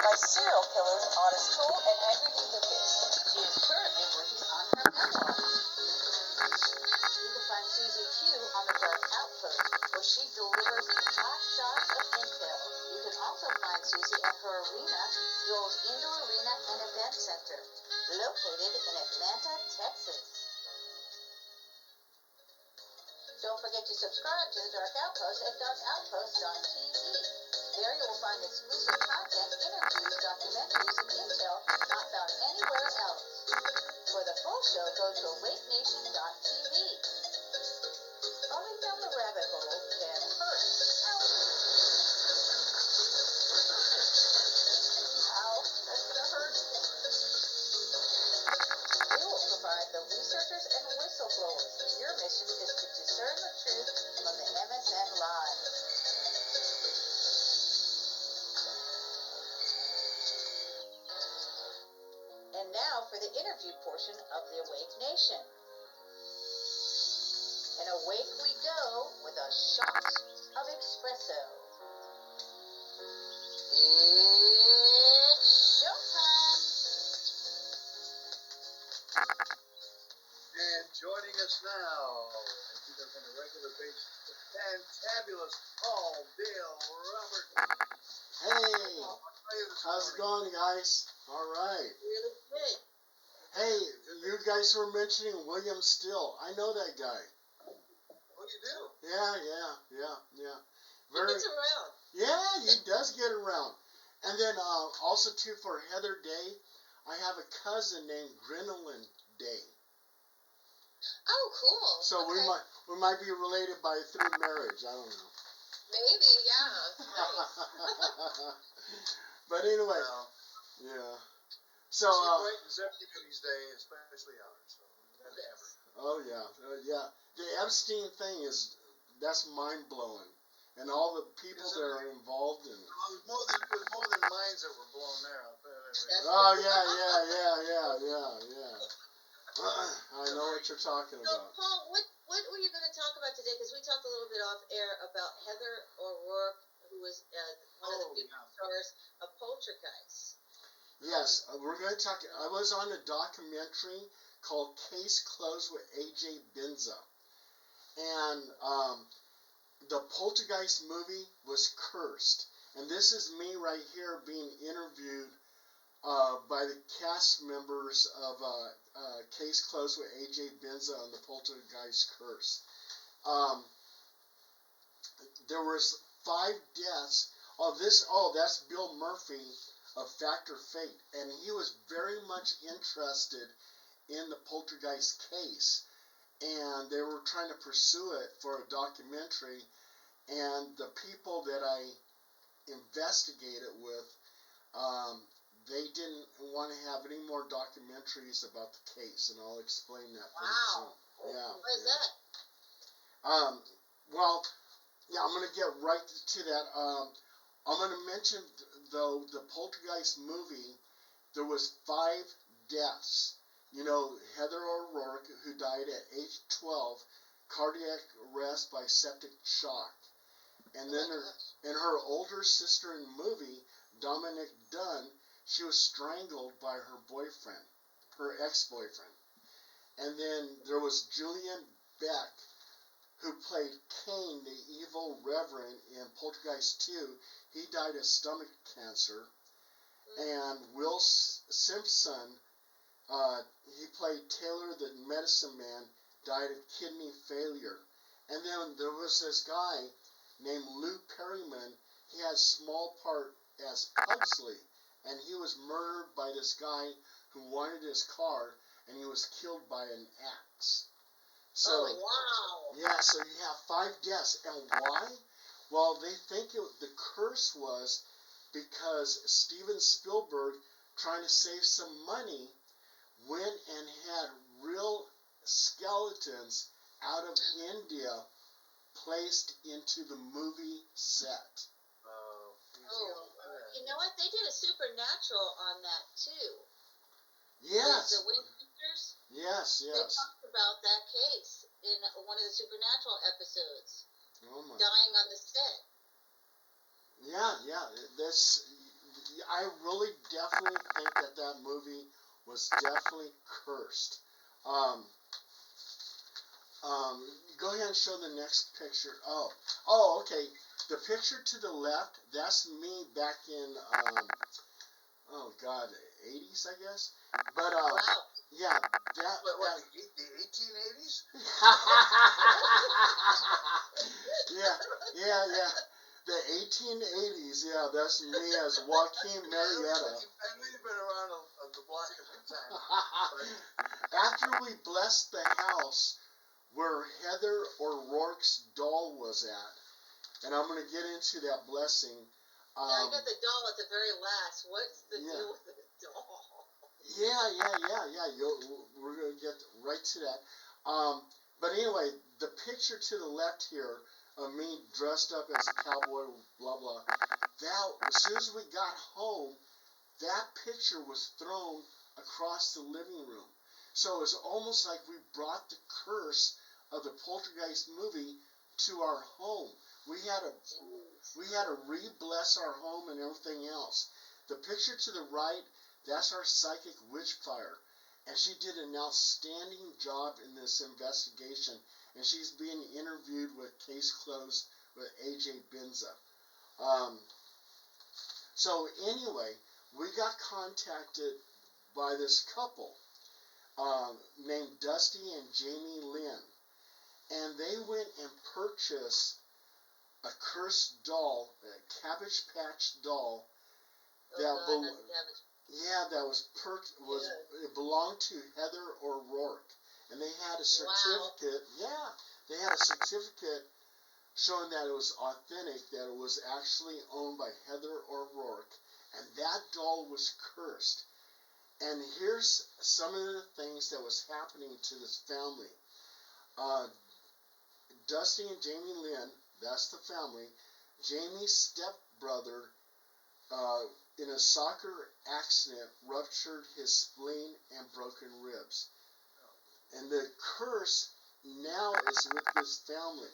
by serial killers Otis Cole and Angry D. Lucas. She is currently working on her memoir. You can find Susie Q on the Dark Outpost, where she delivers hot shots of intel. You can also find Susie at her arena, Joel's Indoor Arena and Event Center, located in Atlanta, Texas. Don't forget to subscribe to the Dark Outpost at darkoutpost.tv. There you will find exclusive content, interviews, documentaries, and intel not found anywhere else. For the full show, go to awakenation.tv. Falling down the rabbit hole can hurt. Ow, that's gonna hurt. We will provide the researchers and whistleblowers. Your mission is to discern the truth from the MSN lies. And now for the interview portion of the Awake Nation. And awake we go with a shot of espresso. It's showtime. And joining us now, as he does on a regular basis, the fantabulous Paul Dale Robert. Hey, how's it going, guys? All right. Really good. Hey, you guys were mentioning William Still. I know that guy. Oh, you do? Yeah. He gets around. Yeah, he does get around. And then also, too, for Heather Day, I have a cousin named Grinolyn Day. Oh, cool. So okay. we might be related by through marriage. I don't know. Maybe, yeah. Nice. But anyway, Well, yeah. So she brightens everybody's day, especially ours. So Yes. oh yeah. The Epstein thing that's mind blowing, and all the people that are involved in it. Well, it was more than minds that were blown there. I'll tell you that. Oh yeah. I know what you're talking So, about. Paul, what were you going to talk about today? Because we talked a little bit off air about Heather O'Rourke, who was one of the big stars of Poltergeist. Yes, we're going to talk. I was on a documentary called Case Closed with A.J. Benza. And the Poltergeist movie was cursed. And this is me right here being interviewed by the cast members of Case Closed with A.J. Benza on the Poltergeist curse. There was 5 deaths. That's Bill Murphy of Factor Fate. And he was very much interested in the Poltergeist case. And they were trying to pursue it for a documentary. And the people that I investigated with, they didn't want to have any more documentaries about the case, and I'll explain that pretty soon. Yeah. Why is that? Well, yeah, I'm going to get right to that. I'm going to mention, though, the Poltergeist movie, there was 5 deaths. You know, Heather O'Rourke, who died at age 12, cardiac arrest by septic shock. And then her older sister in the movie, Dominic Dunn, she was strangled by her boyfriend, her ex-boyfriend. And then there was Julian Beck, who played Cain, the evil reverend in Poltergeist 2. He died of stomach cancer. And Will Simpson, he played Taylor the medicine man, died of kidney failure. And then there was this guy named Lou Perryman. He had small part as Pugsley, and he was murdered by this guy who wanted his car, and he was killed by an axe. So, oh, wow. Yeah, so you have 5 deaths. And why? Well, they think the curse was because Steven Spielberg, trying to save some money, went and had real skeletons out of India placed into the movie set. You know what? They did a supernatural on that too. Yes. The Winchesters. Yes. They talked about that case in one of the supernatural episodes. Oh my. Dying on the set. Yeah. I really definitely think that movie was definitely cursed. Um, Go ahead and show the next picture. Okay. The picture to the left, that's me back in, oh God, 80s, I guess. But, Wow. yeah, that. What, the 1880s? yeah. The 1880s, yeah, that's me as Joaquin Marietta. I know you've been around the block a few times. After we blessed the house where Heather O'Rourke's doll was at, and I'm going to get into that blessing. Now I got the doll at the very last. What's the Yeah. deal with the doll? Yeah. We're going to get right to that. But anyway, the picture to the left here of me dressed up as a cowboy, blah, blah. That, as soon as we got home, that picture was thrown across the living room. So it's almost like we brought the curse of the Poltergeist movie to our home. We had to re-bless our home and everything else. The picture to the right, that's our psychic witch fire. And she did an outstanding job in this investigation. And she's being interviewed with Case Closed with AJ Benza. So anyway, we got contacted by this couple named Dusty and Jamie Lynn. And they went and purchased a cursed doll, a Cabbage Patch doll. It belonged to Heather O'Rourke, and they had a certificate. Wow. Yeah, they had a certificate showing that it was authentic, that it was actually owned by Heather O'Rourke, and that doll was cursed. And here's some of the things that was happening to this family. Dusty and Jamie Lynn, that's the family. Jamie's stepbrother, in a soccer accident, ruptured his spleen and broken ribs. And the curse now is with this family.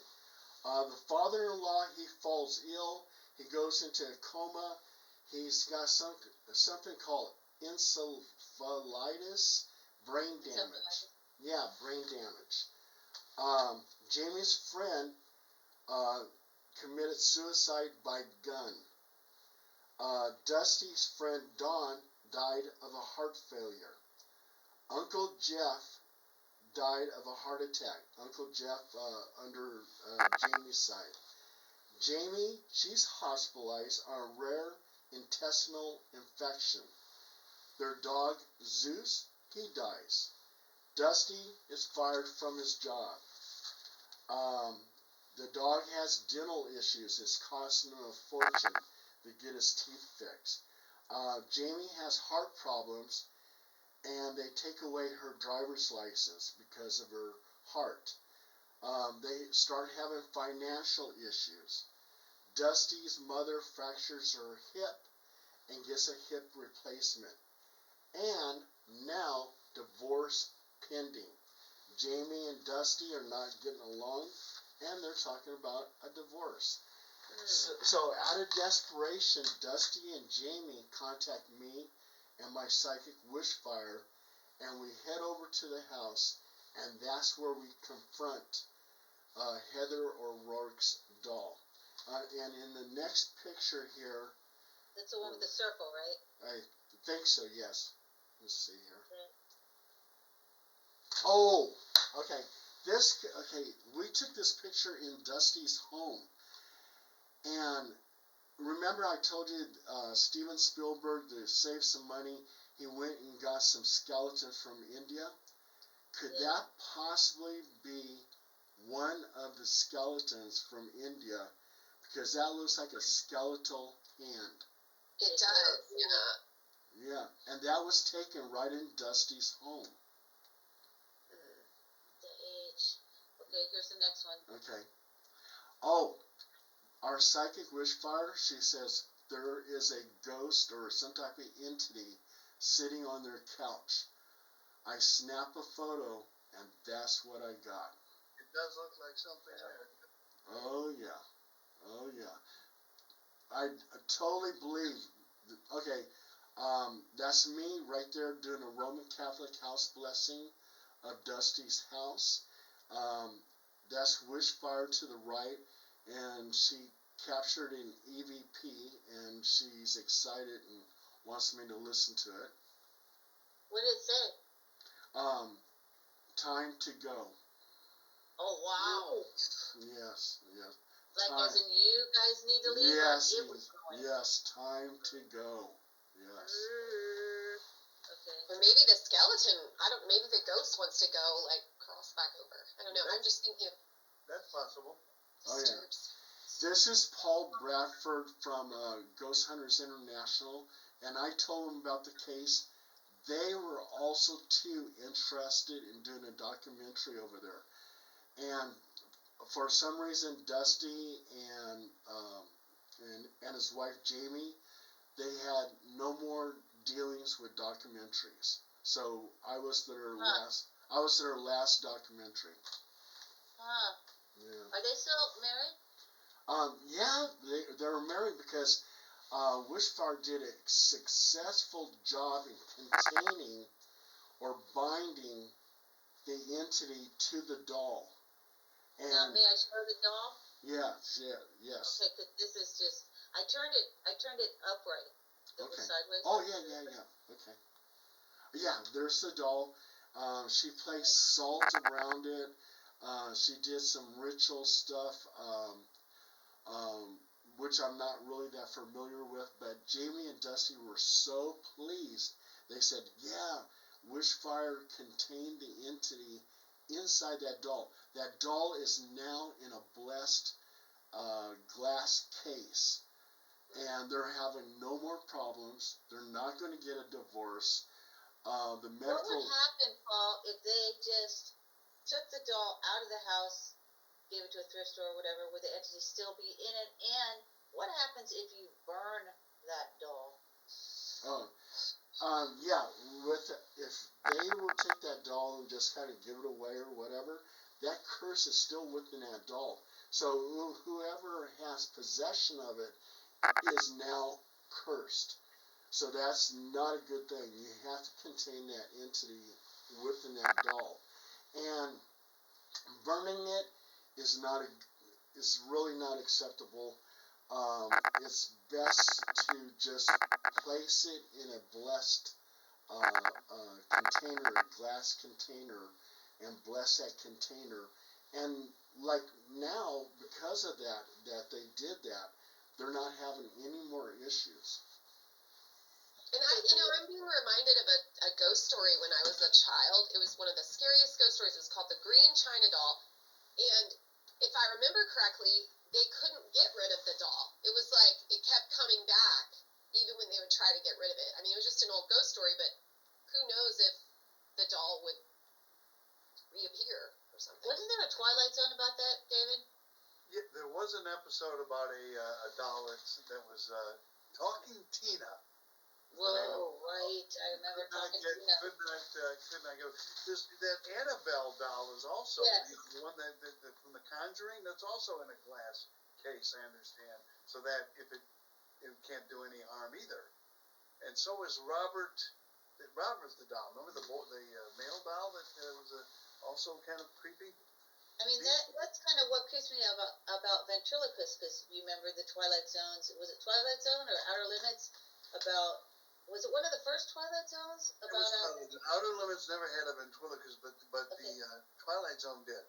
The father-in-law, he falls ill. He goes into a coma. He's got something called encephalitis, brain damage. Yeah, brain damage. Jamie's friend committed suicide by gun. Dusty's friend Don died of a heart failure. Uncle Jeff died of a heart attack. Uncle Jeff under Jamie's side. Jamie, she's hospitalized on a rare intestinal infection. Their dog Zeus, he dies. Dusty is fired from his job. The dog has dental issues. It's costing him a fortune to get his teeth fixed. Jamie has heart problems, and they take away her driver's license because of her heart. They start having financial issues. Dusty's mother fractures her hip and gets a hip replacement. And now, divorce pending. Jamie and Dusty are not getting along, and they're talking about a divorce. So out of desperation, Dusty and Jamie contact me and my psychic wishfire, and we head over to the house, and that's where we confront Heather O'Rourke's doll. And in the next picture here, That's the one with the circle, right? I think so, yes. Let's see here. Okay. Oh, okay. We took this picture in Dusty's home. And remember I told you Steven Spielberg, to save some money, he went and got some skeletons from India? Could that possibly be one of the skeletons from India? Because that looks like a skeletal hand. It does, yeah. Yeah, and that was taken right in Dusty's home. The age. Okay, here's the next one. Okay. Oh, our psychic wishfire, she says there is a ghost or some type of entity sitting on their couch. I snap a photo, and that's what I got. It does look like something there. Oh, yeah. I totally believe Okay, that's me right there doing a Roman Catholic house blessing of Dusty's house. That's Wishfire to the right, and she captured an EVP, and she's excited and wants me to listen to it. What did it say? Time to go. Oh, wow. Yes. Like Time. as in you guys need to leave? Yes, or it was going? yes, time to go. Yes. Okay. Or maybe the skeleton, maybe the ghost wants to go, like, cross back over. I don't know. I'm just thinking of That's possible. disturbs. This is Paul Bradford from Ghost Hunters International, and I told them about the case. They were also too interested in doing a documentary over there, and for some reason, Dusty and his wife Jamie, they had no more dealings with documentaries. So I was their last documentary. Huh. Yeah. Are they still married? Yeah, they were married because Wishfire did a successful job in containing or binding the entity to the doll. And Now, may I show the doll? yes. Okay, because this is just, I turned it upright. It was Okay. sideways. Oh, yeah. Okay. Yeah, there's the doll. She placed salt around it. She did some ritual stuff, which I'm not really that familiar with. But Jamie and Dusty were so pleased. They said, yeah, Wishfire contained the entity inside that doll. That doll is now in a blessed glass case. And they're having no more problems. They're not going to get a divorce. What would happen, Paul, if they just took the doll out of the house, gave it to a thrift store or whatever, would the entity still be in it? And what happens if you burn that doll? Yeah, if they will take that doll and just kind of give it away or whatever, that curse is still within that doll. So whoever has possession of it is now cursed. So that's not a good thing. You have to contain that entity within that doll. And burning it is really not acceptable. It's best to just place it in a blessed container, a glass container, and bless that container. And like now, because of that they did that, they're not having any more issues. And I'm being reminded of a ghost story when I was a child. It was one of the scariest ghost stories. It was called The Green China Doll. And if I remember correctly, they couldn't get rid of the doll. It was like it kept coming back, even when they would try to get rid of it. I mean, it was just an old ghost story, but who knows if the doll would reappear or something. Wasn't there a Twilight Zone about that, David? Yeah, there was an episode about a doll that was Talking Tina. Whoa, right. I remember talking to Tina. Could not go. That Annabelle doll is also the one that from The Conjuring. That's also in a glass case, I understand, so that if it can't do any harm either. And so is Robert. Robert's the doll. Remember the male doll that was also kind of creepy. I mean, that's kind of what creeps me about ventriloquists, because you remember the Twilight Zones. Was it Twilight Zone or Outer Limits? Was it one of the first Twilight Zones? The Outer Limits never had a ventriloquist, but okay. The Twilight Zone did.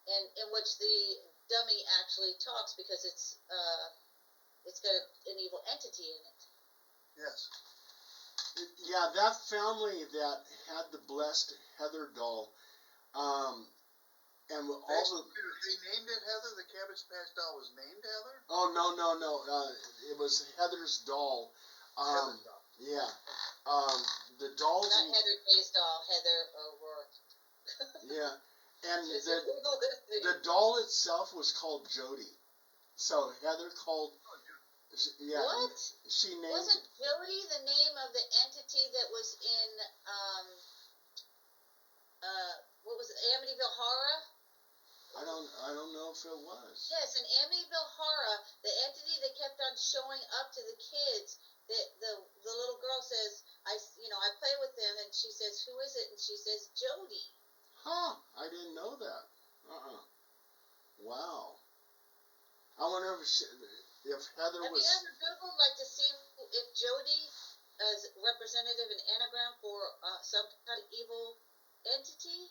And in which the dummy actually talks because it's got an evil entity in it. Yes. Yeah, that family that had the blessed Heather doll, and they named it Heather. The Cabbage Patch doll was named Heather. Oh no! It was Heather's doll. Heather's doll. Yeah. The dolls. Not Heather Day's doll. Heather O'Rourke. Yeah, and the doll itself was called Jody. So Heather called. Yeah. What? She named. Wasn't Jody the name of the entity that was in what was it, Amityville Horror? I don't know if it was. Yes, in Amityville Horror, the entity that kept on showing up to the kids, the little girl says, I play with them, and she says, who is it? And she says, Jody. Huh? I didn't know that. Wow. I wonder if Heather Have was. you ever Googled, like, to see if Jody is representative and anagram for some kind of evil entity?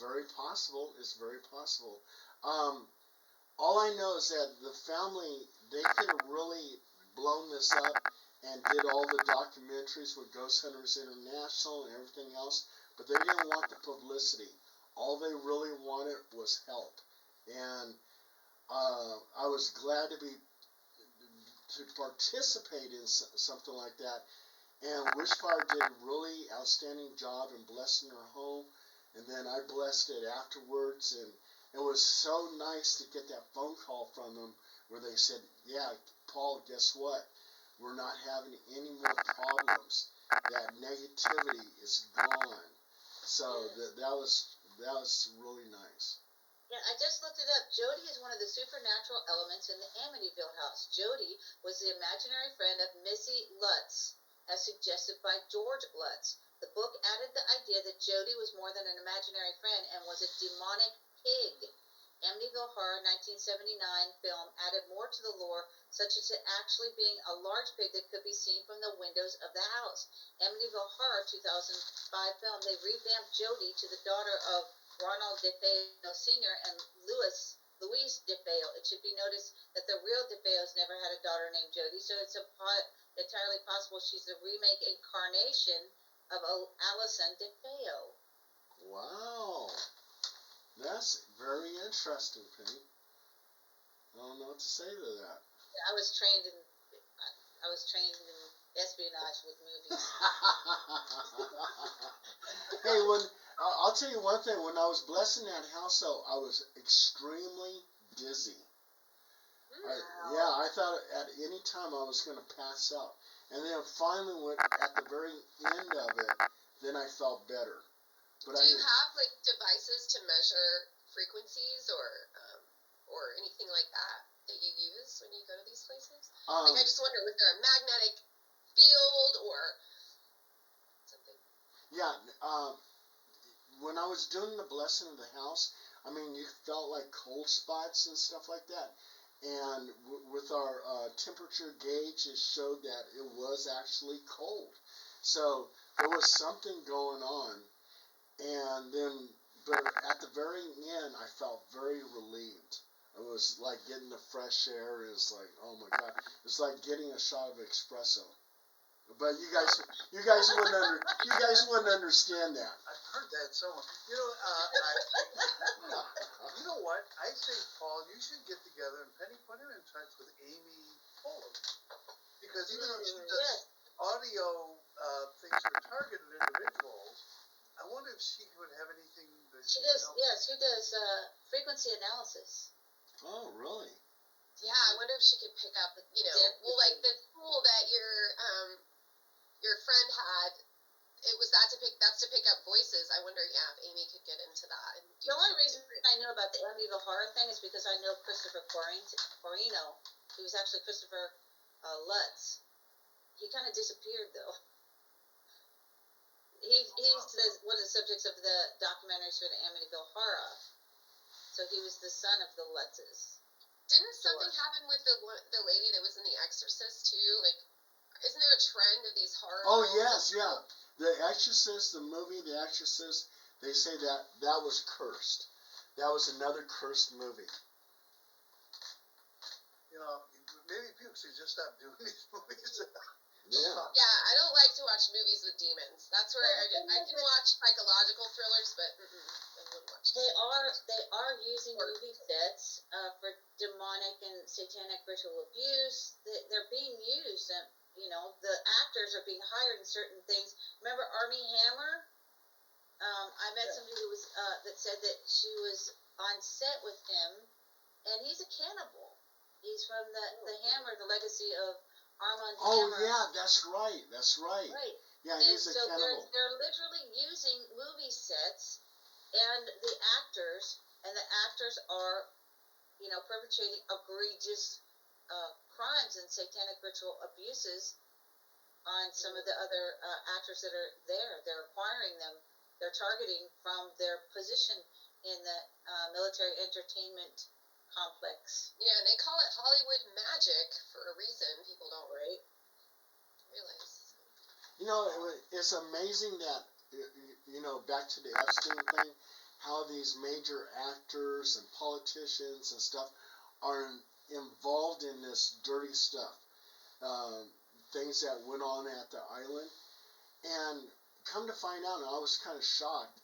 Very possible. It's very possible. All I know is that the family, they could have really blown this up and did all the documentaries with Ghost Hunters International and everything else, but they didn't want the publicity. All they really wanted was help. And I was glad to participate in something like that. And Wishfire did a really outstanding job in blessing her home. And then I blessed it afterwards. And it was so nice to get that phone call from them where they said, yeah, Paul, guess what? We're not having any more problems. That negativity is gone. So that was really nice. Yeah, I just looked it up. Jody is one of the supernatural elements in the Amityville house. Jody was the imaginary friend of Missy Lutz, as suggested by George Lutz. The book added the idea that Jody was more than an imaginary friend and was a demonic pig. Amityville Horror 1979 film added more to the lore, such as it actually being a large pig that could be seen from the windows of the house. Amityville Horror 2005 film, they revamped Jody to the daughter of Ronald DeFeo Sr. and Louise DeFeo. It should be noticed that the real DeFeos never had a daughter named Jody, so it's entirely possible she's the remake incarnation of Allison DeFeo. Wow. That's very interesting, Penny. I don't know what to say to that. Yeah, I was trained in espionage with movies. Hey, I'll tell you one thing. When I was blessing that house, though, I was extremely dizzy. I thought at any time I was going to pass out. And then finally, at the very end of it, then I felt better. But do you have like devices to measure frequencies or anything like that you use when you go to these places? Like, I just wonder, was there a magnetic field or something? Yeah. When I was doing the blessing of the house, I mean, you felt like cold spots and stuff like that. And with our temperature gauge, it showed that it was actually cold. So there was something going on. And then, but at the very end, I felt very relieved. It was like getting the fresh air. It was like, oh my God. It's like getting a shot of espresso. But you guys wouldn't understand that. I've heard that somewhere. You know what? I think, Paul, you should get together and Penny put him in touch with Amy Poehler, because even though she does audio things for targeted individuals, I wonder if she would have anything that she does. Yes, she does frequency analysis. Oh, really? Yeah, I wonder if she could pick up, like the tool that your friend had. That's to pick up voices. I wonder, if Amy could get into that. And the only reason I know about the Amityville Horror thing is because I know Christopher Corino. He was actually Christopher Lutz. He kind of disappeared though. He's one of the subjects of the documentaries for the Amityville Horror. So he was the son of the Lutzes. Didn't something happen with the lady that was in The Exorcist too? Like, isn't there a trend of these horror? Oh yes, yeah. The Exorcist, the movie The Exorcist, they say that was cursed. That was another cursed movie. Maybe people should just stop doing these movies. Yeah. Yeah, I don't like to watch movies with demons. That's where I can watch psychological thrillers, but I wouldn't watch. They are using movie sets for demonic and satanic ritual abuse. They're being used, and the actors are being hired in certain things. Remember Armie Hammer? I met somebody who was that said that she was on set with him, and he's a cannibal. He's from the Hammer, the legacy of Armand Hammer. Oh yeah, that's right. Right. Yeah, he's a cannibal. They're literally using movie sets and the actors are, perpetrating egregious crimes and satanic ritual abuses on some of the other actors that are there. They're acquiring them. They're targeting from their position in the military entertainment complex. Yeah, and they call it Hollywood magic for a reason. People don't realize. It's amazing that, back to the Epstein thing, how these major actors and politicians and stuff are involved in this dirty stuff. Things that went on at the island. And come to find out, and I was kind of shocked,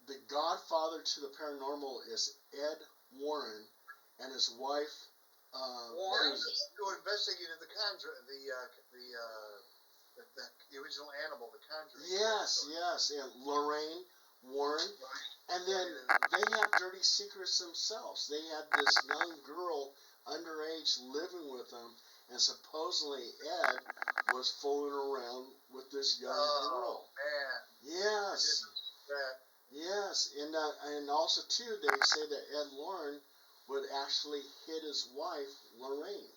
the godfather to the paranormal is Ed Warren and his wife. Warren? Who investigated the original animal, the Conjuring. Yes, and Lorraine Warren. And then they had dirty secrets themselves. They had this young girl, underage, living with them, and supposedly Ed was fooling around with this young girl. Man. Yes. Yes, and also too, they say that Ed Warren would actually hit his wife, Lorraine.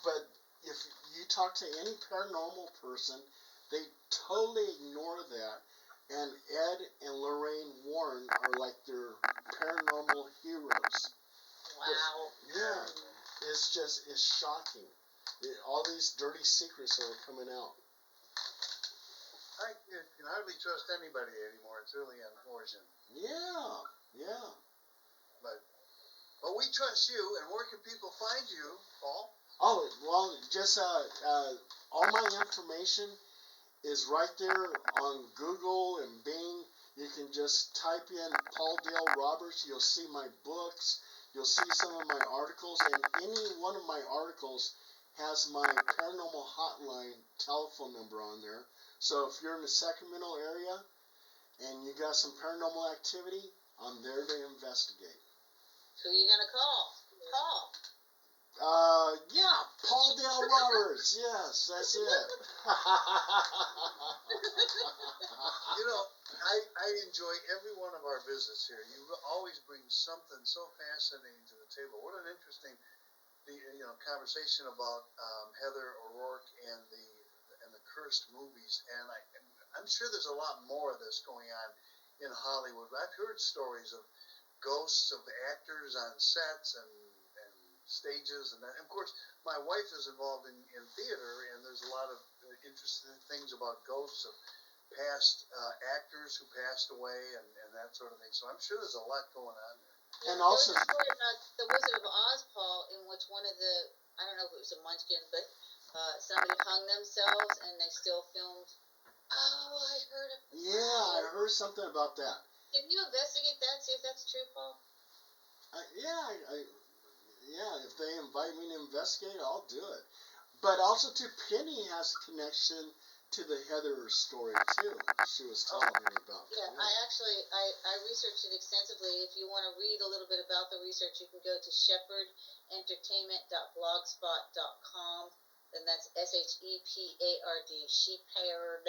But if you talk to any paranormal person, they totally ignore that. And Ed and Lorraine Warren are like their paranormal heroes. Wow. Yeah, it's shocking. All these dirty secrets that are coming out. I can hardly trust anybody anymore. It's really unfortunate. Yeah. But we trust you, and where can people find you, Paul? Oh, well, just all my information is right there on Google and Bing. You can just type in Paul Dale Roberts. You'll see my books. You'll see some of my articles, and any one of my articles has my paranormal hotline telephone number on there. So if you're in the Sacramento area and you got some paranormal activity, I'm there to investigate. Who are you gonna call? Paul. Paul Dale Roberts. Yes, that's it. I enjoy every one of our visits here. You always bring something so fascinating to the table. What an interesting, conversation about Heather O'Rourke and the cursed movies. And I'm sure there's a lot more of this going on in Hollywood. I've heard stories of ghosts of actors on sets and stages, and of course my wife is involved in theater, and there's a lot of interesting things about ghosts of past actors who passed away and that sort of thing. So I'm sure there's a lot going on there. And also, there was a story about the Wizard of Oz, Paul, in which one of the, I don't know if it was a Munchkin, but somebody hung themselves and they still filmed. Oh, I heard of that. Yeah, I heard something about that. Can you investigate that, see if that's true, Paul? If they invite me to investigate, I'll do it. But also, too, Penny has a connection to the Heather story, too. She was telling me about. Yeah, I researched it extensively. If you want to read a little bit about the research, you can go to shepherd.blogspot.com. And that's SHEPARD, shepherd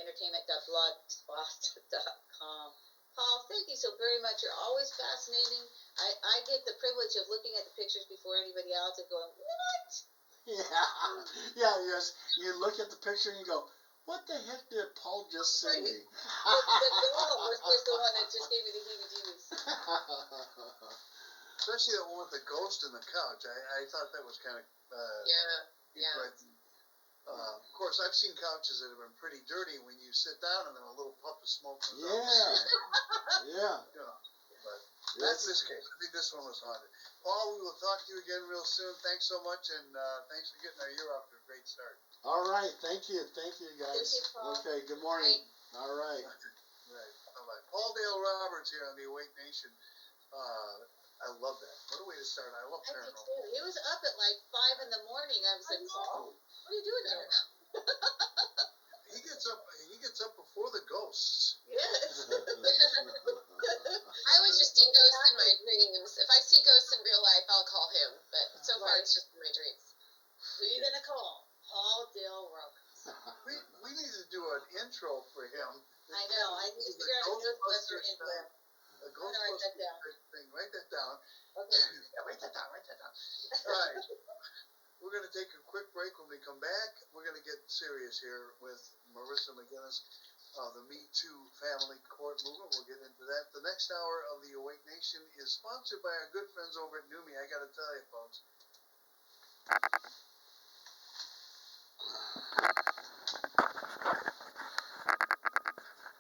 entertainment.blogspot.com. Paul, thank you so very much. You're always fascinating. I get the privilege of looking at the pictures before anybody else and going, what? Yes. You look at the picture and you go, what the heck did Paul just say? The dog was the one that just gave me the heebie-jeebies. Especially that one with the ghost in the couch. I thought that was kind of interesting. Of course, I've seen couches that have been pretty dirty when you sit down and then a little puff of smoke comes out. But that's this case. I think this one was haunted. Paul, we will talk to you again real soon. Thanks so much, and thanks for getting our year off to a great start. All right, thank you guys. Thank you, Paul. Okay, good morning. Bye. All right. Right. Bye-bye. Paul Dale Roberts here on the Awake Nation. I love that. What a way to start. I love I did paranormal. too. He was up at like 5 in the morning. I was like, Paul, what are you doing there? He gets up before the ghosts. Yes. I always just see ghosts in my dreams. If I see ghosts in real life, I'll call him. But so far, it's just in my dreams. Who are you going to call? Paul Dale Roberts. we need to do an intro for him. I know, I need to figure out a Ghostbuster intro. A I'm gonna write that down. thing. Write that down. Okay. Yeah, write that down. All right. We're going to take a quick break. When we come back, we're going to get serious here with Marissa McGinnis of the Me Too Family Court Movement. We'll get into that. The next hour of the Awake Nation is sponsored by our good friends over at Numi. I got to tell you, folks,